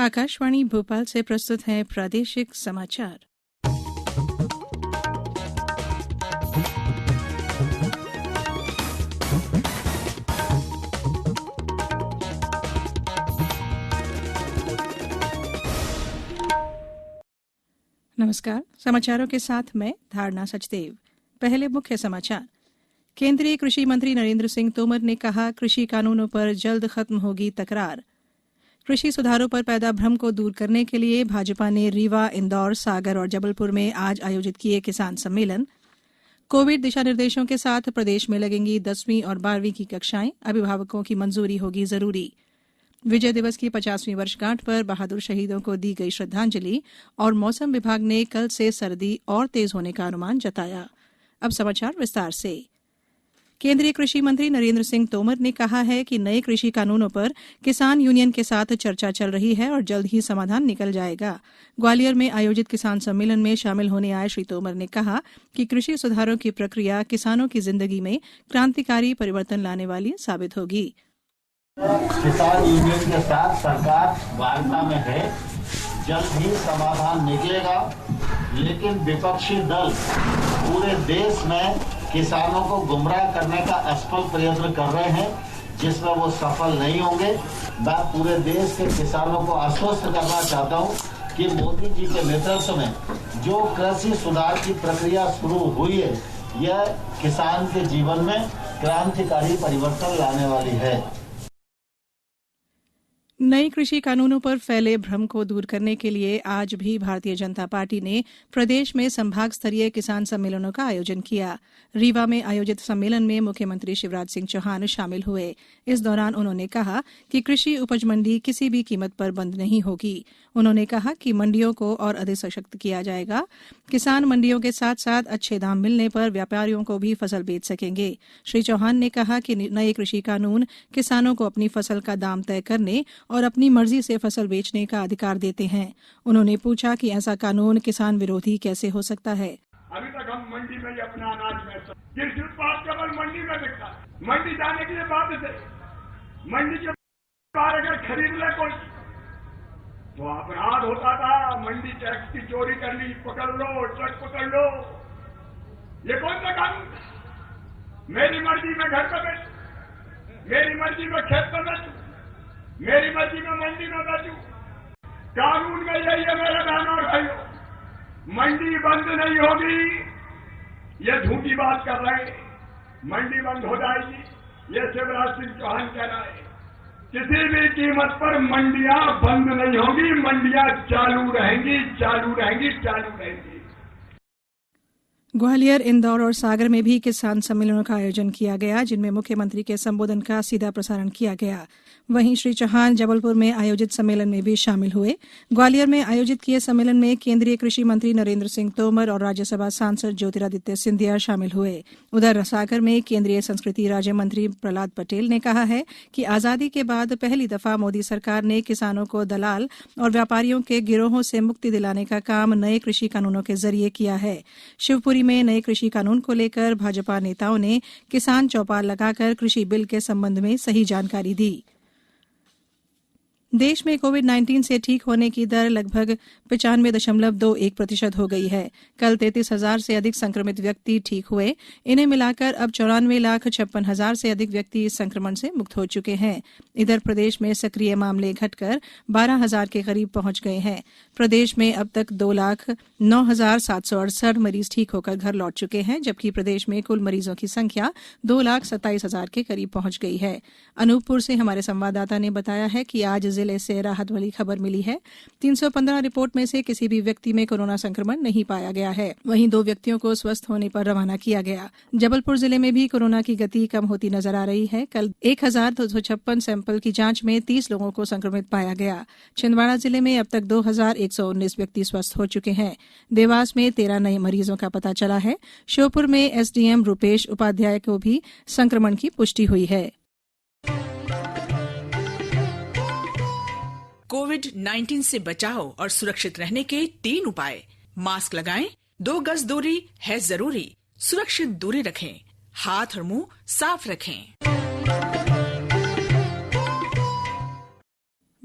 आकाशवाणी भोपाल से प्रस्तुत हैं प्रादेशिक समाचार। नमस्कार, समाचारों के साथ मैं धारणा सचदेव। पहले मुख्य समाचार। केंद्रीय कृषि मंत्री नरेंद्र सिंह तोमर ने कहा, कृषि कानूनों पर जल्द खत्म होगी तकरार। कृषि सुधारों पर पैदा भ्रम को दूर करने के लिए भाजपा ने रीवा, इंदौर, सागर और जबलपुर में आज आयोजित किए किसान सम्मेलन। कोविड दिशा निर्देशों के साथ प्रदेश में लगेंगी 10वीं और 12वीं की कक्षाएं, अभिभावकों की मंजूरी होगी जरूरी। विजय दिवस की 50वीं वर्षगांठ पर बहादुर शहीदों को दी गई श्रद्धांजलि और मौसम विभाग ने कल से सर्दी और तेज होने का अनुमान जताया। अब समाचार विस्तार से। केंद्रीय कृषि मंत्री नरेंद्र सिंह तोमर ने कहा है कि नए कृषि कानूनों पर किसान यूनियन के साथ चर्चा चल रही है और जल्द ही समाधान निकल जाएगा। ग्वालियर में आयोजित किसान सम्मेलन में शामिल होने आए श्री तोमर ने कहा कि कृषि सुधारों की प्रक्रिया किसानों की जिंदगी में क्रांतिकारी परिवर्तन लाने वाली साबित होगी। किसान यूनियन के साथ सरकार वार्ता में है, जल्द ही समाधान निकलेगा, लेकिन विपक्षी दल पूरे देश में किसानों को गुमराह करने का असफल प्रयत्न कर रहे हैं, जिसमें वो सफल नहीं होंगे। मैं पूरे देश के किसानों को आश्वस्त करना चाहता हूं कि मोदी जी के नेतृत्व में जो कृषि सुधार की प्रक्रिया शुरू हुई है, यह किसान के जीवन में क्रांतिकारी परिवर्तन लाने वाली है। नए कृषि कानूनों पर फैले भ्रम को दूर करने के लिए आज भी भारतीय जनता पार्टी ने प्रदेश में संभाग स्तरीय किसान सम्मेलनों का आयोजन किया। रीवा में आयोजित सम्मेलन में मुख्यमंत्री शिवराज सिंह चौहान शामिल हुए। इस दौरान उन्होंने कहा कि कृषि उपज मंडी किसी भी कीमत पर बंद नहीं होगी। उन्होंने कहा कि मंडियों को और अधिक सशक्त किया जाएगा। किसान मंडियों के साथ साथ अच्छे दाम मिलने पर व्यापारियों को भी फसल बेच सकेंगे। श्री चौहान ने कहा कि नए कृषि कानून किसानों को अपनी फसल का दाम तय करने और अपनी मर्जी से फसल बेचने का अधिकार देते हैं। उन्होंने पूछा कि ऐसा कानून किसान विरोधी कैसे हो सकता है। अभी तक हम मंडी में ही अपना अनाज बेचते, कृषि उत्पाद केवल मंडी में बिकता है। मंडी जाने के लिए बात है, मंडी के बाहर अगर खरीद ले कोई तो अपराध होता था। मंडी टैक्स की चोरी कर ली, पकड़ लो, ट्रक पकड़ लो। ये कौन सा कानून? मेरी मर्जी में घर पे बेचूं, मेरी मर्जी में खेत पे बेचूं, मेरी मर्जी में मंडी में बेचूं। कानून में यही है मेरे बहनों और भाइयों, मंडी बंद नहीं होगी। ये झूठी बात कर रहे हैं, मंडी बंद हो जाएगी, ये शिवराज सिंह चौहान कह रहा है। किसी भी कीमत पर मंडियां बंद नहीं होंगी, मंडियां चालू रहेंगी, चालू रहेंगी, चालू रहेंगी। ग्वालियर, इंदौर और सागर में भी किसान सम्मेलनों का आयोजन किया गया, जिनमें मुख्यमंत्री के संबोधन का सीधा प्रसारण किया गया। वहीं श्री चौहान जबलपुर में आयोजित सम्मेलन में भी शामिल हुए। ग्वालियर में आयोजित किए सम्मेलन में केंद्रीय कृषि मंत्री नरेंद्र सिंह तोमर और राज्यसभा सांसद ज्योतिरादित्य सिंधिया शामिल हुए। उधर सागर में केंद्रीय संस्कृति राज्य मंत्री प्रहलाद पटेल ने कहा है कि आजादी के बाद पहली दफा मोदी सरकार ने किसानों को दलाल और व्यापारियों के गिरोहों से मुक्ति दिलाने का काम नए कृषि कानूनों के जरिए किया है। शिवपुरी में नए कृषि कानून को लेकर भाजपा नेताओं ने किसान चौपाल लगाकर कृषि बिल के संबंध में सही जानकारी दी। देश में कोविड-19 से ठीक होने की दर लगभग 95.21% हो गई है। कल 33,000 से अधिक संक्रमित व्यक्ति ठीक हुए। इन्हें मिलाकर अब 94,56,000 से अधिक व्यक्ति इस संक्रमण से मुक्त हो चुके हैं। इधर प्रदेश में सक्रिय मामले घटकर 12,000 के करीब पहुंच गए हैं। प्रदेश में अब तक 2,09,768 मरीज ठीक होकर घर लौट चुके हैं, जबकि प्रदेश में कुल मरीजों की संख्या 2,27,000 के करीब पहुंच गई है। अनूपपुर से हमारे संवाददाता ने बताया है कि आज जिले से राहत वाली खबर मिली है। 315 रिपोर्ट में से किसी भी व्यक्ति में कोरोना संक्रमण नहीं पाया गया है। वहीं 2 व्यक्तियों को स्वस्थ होने पर रवाना किया गया। जबलपुर जिले में भी कोरोना की गति कम होती नजर आ रही है। कल 1,256 सैंपल की जांच में 30 लोगों को संक्रमित पाया गया। छिंदवाड़ा जिले में अब तक 2,119 व्यक्ति स्वस्थ हो चुके हैं। देवास में 13 नए मरीजों का पता चला है। श्योपुर में एसडीएम रूपेश उपाध्याय को भी संक्रमण की पुष्टि हुई है। कोविड-19 से बचाव और सुरक्षित रहने के 3 उपाय। मास्क लगाएं, 2 गज दूरी है जरूरी, सुरक्षित दूरी रखें, हाथ और मुंह साफ रखें।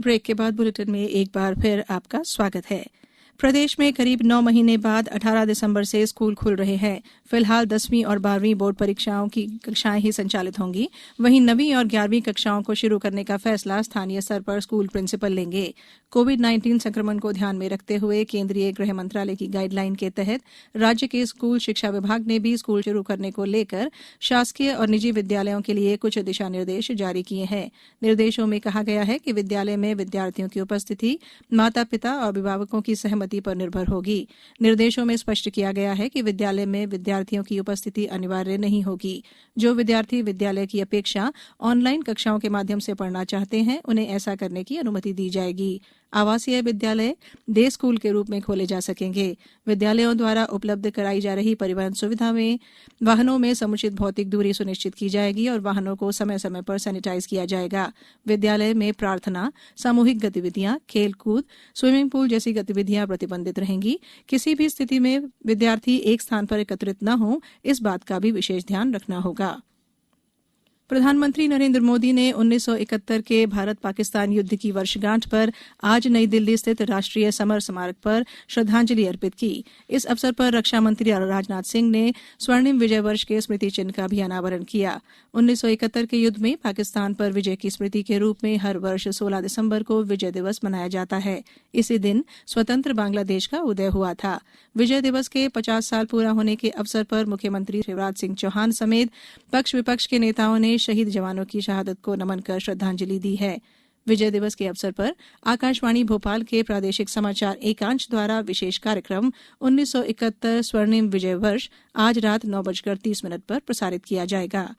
ब्रेक के बाद बुलेटिन में एक बार फिर आपका स्वागत है। प्रदेश में करीब 9 महीने बाद 18 दिसंबर से स्कूल खुल रहे हैं। फिलहाल 10वीं और 12वीं बोर्ड परीक्षाओं की कक्षाएं ही संचालित होंगी। वहीं 9वीं और 11वीं कक्षाओं को शुरू करने का फैसला स्थानीय स्तर पर स्कूल प्रिंसिपल लेंगे। कोविड-19 संक्रमण को ध्यान में रखते हुए केंद्रीय गृह मंत्रालय की गाइडलाइन के तहत राज्य के स्कूल शिक्षा विभाग ने भी स्कूल शुरू करने को लेकर शासकीय और निजी विद्यालयों के लिए कुछ दिशा निर्देश जारी किए हैं। निर्देशों में कहा गया है कि विद्यालय में विद्यार्थियों की उपस्थिति माता पिता और अभिभावकों की सहमति पर निर्भर होगी। निर्देशों में स्पष्ट किया गया है कि विद्यालय में विद्यार्थियों की उपस्थिति अनिवार्य नहीं होगी। जो विद्यार्थी विद्यालय की अपेक्षा ऑनलाइन कक्षाओं के माध्यम से पढ़ना चाहते हैं, उन्हें ऐसा करने की अनुमति दी जाएगी। आवासीय विद्यालय डे स्कूल के रूप में खोले जा सकेंगे। विद्यालयों द्वारा उपलब्ध कराई जा रही परिवहन सुविधा में वाहनों में समुचित भौतिक दूरी सुनिश्चित की जाएगी और वाहनों को समय समय पर सैनिटाइज किया जाएगा। विद्यालय में प्रार्थना, सामूहिक गतिविधियां, खेल कूद, स्विमिंग पूल जैसी गतिविधियां प्रतिबंधित रहेंगी। किसी भी स्थिति में विद्यार्थी एक स्थान पर एकत्रित न हो, इस बात का भी विशेष ध्यान रखना होगा। प्रधानमंत्री नरेंद्र मोदी ने 1971 के भारत पाकिस्तान युद्ध की वर्षगांठ पर आज नई दिल्ली स्थित राष्ट्रीय समर स्मारक पर श्रद्धांजलि अर्पित की। इस अवसर पर रक्षा मंत्री राजनाथ सिंह ने स्वर्णिम विजय वर्ष के स्मृति चिन्ह का भी अनावरण किया। 1971 के युद्ध में पाकिस्तान पर विजय की स्मृति के रूप में हर वर्ष 16 दिसंबर को विजय दिवस मनाया जाता है। इसी दिन स्वतंत्र बांग्लादेश का उदय हुआ था। विजय दिवस के 50 साल पूरा होने के अवसर पर मुख्यमंत्री शिवराज सिंह चौहान समेत पक्ष विपक्ष के नेताओं ने शहीद जवानों की शहादत को नमन कर श्रद्धांजलि दी है। विजय दिवस के अवसर पर आकाशवाणी भोपाल के प्रादेशिक समाचार एकांश द्वारा विशेष कार्यक्रम 1971 स्वर्णिम विजय वर्ष आज रात 9:30 पर प्रसारित किया जाएगा।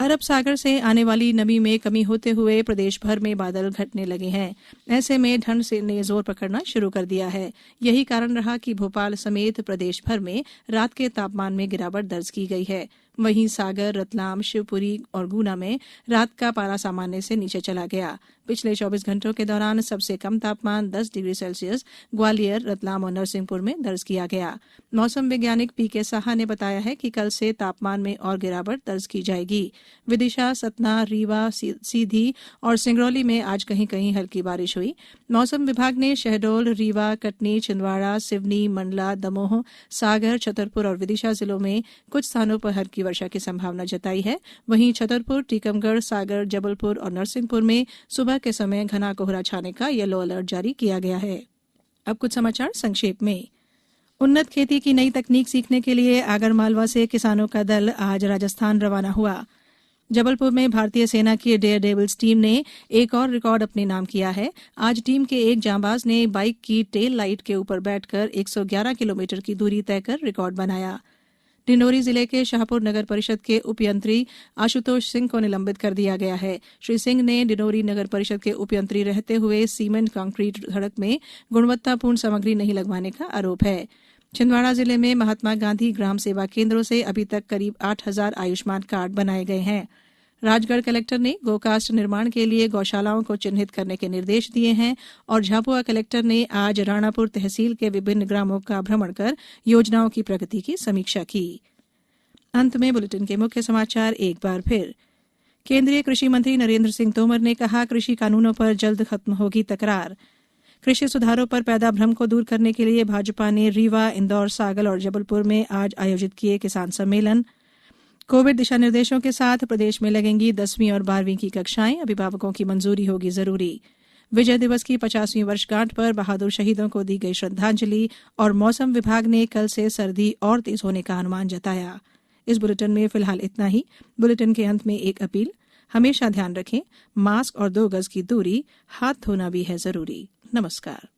अरब सागर से आने वाली नमी में कमी होते हुए प्रदेश भर में बादल घटने लगे हैं। ऐसे में ठंड ने जोर पकड़ना शुरू कर दिया है। यही कारण रहा कि भोपाल समेत प्रदेश भर में रात के तापमान में गिरावट दर्ज की गई है। वहीं सागर, रतलाम, शिवपुरी और गुना में रात का पारा सामान्य से नीचे चला गया। पिछले 24 घंटों के दौरान सबसे कम तापमान 10 डिग्री सेल्सियस ग्वालियर, रतलाम और नरसिंहपुर में दर्ज किया गया। मौसम वैज्ञानिक पीके साहा ने बताया है कि कल से तापमान में और गिरावट दर्ज की जाएगी। विदिशा, सतना, रीवा, सीधी और सिंगरौली में आज कहीं कहीं हल्की बारिश हुई। मौसम विभाग ने शहडोल, रीवा, कटनी, छिंदवाड़ा, सिवनी, मंडला, दमोह, सागर, छतरपुर और विदिशा जिलों में कुछ स्थानों पर हल्की वर्षा की संभावना जताई है। वहीं छतरपुर, टीकमगढ़, सागर, जबलपुर और नरसिंहपुर में सुबह के समय घना कोहरा छाने का येलो अलर्ट जारी किया गया है। अब कुछ समाचार संक्षेप में। उन्नत खेती की नई तकनीक सीखने के लिए आगरमालवा से किसानों का दल आज राजस्थान रवाना हुआ। जबलपुर में भारतीय सेना की डेयर डेविल्स टीम ने एक और रिकॉर्ड अपने नाम किया है। आज टीम के एक जांबाज ने बाइक की टेल लाइट के ऊपर बैठकर 111 किलोमीटर की दूरी तय कर रिकॉर्ड बनाया। डिंडोरी जिले के शाहपुर नगर परिषद के उपयंत्री आशुतोष सिंह को निलंबित कर दिया गया है। श्री सिंह ने डिंडोरी नगर परिषद के उपयंत्री रहते हुए सीमेंट कंक्रीट सड़क में गुणवत्तापूर्ण सामग्री नहीं लगवाने का आरोप है। छिंदवाड़ा जिले में महात्मा गांधी ग्राम सेवा केंद्रों से अभी तक करीब 8,000 आयुष्मान कार्ड बनाए गए हैं। राजगढ़ कलेक्टर ने गोकास्ट निर्माण के लिए गौशालाओं को चिन्हित करने के निर्देश दिए हैं और झाबुआ कलेक्टर ने आज राणापुर तहसील के विभिन्न ग्रामों का भ्रमण कर योजनाओं की प्रगति की समीक्षा की। अंत में बुलेटिन के मुख्य समाचार एक बार फिर। केंद्रीय कृषि मंत्री नरेंद्र सिंह तोमर ने कहा, कृषि कानूनों पर जल्द खत्म होगी तकरार। कृषि सुधारों पर पैदा भ्रम को दूर करने के लिए भाजपा ने रीवा, इंदौर, सागर और जबलपुर में आज आयोजित किए किसान सम्मेलन। कोविड दिशा निर्देशों के साथ प्रदेश में लगेंगी 10वीं और 12वीं की कक्षाएं, अभिभावकों की मंजूरी होगी जरूरी। विजय दिवस की 50वीं वर्षगांठ पर बहादुर शहीदों को दी गई श्रद्धांजलि और मौसम विभाग ने कल से सर्दी और तेज होने का अनुमान जताया। इस बुलेटिन में फिलहाल इतना ही। बुलेटिन के अंत में एक अपील, हमेशा ध्यान रखें, मास्क और 2 गज की दूरी, हाथ धोना भी है जरूरी। नमस्कार।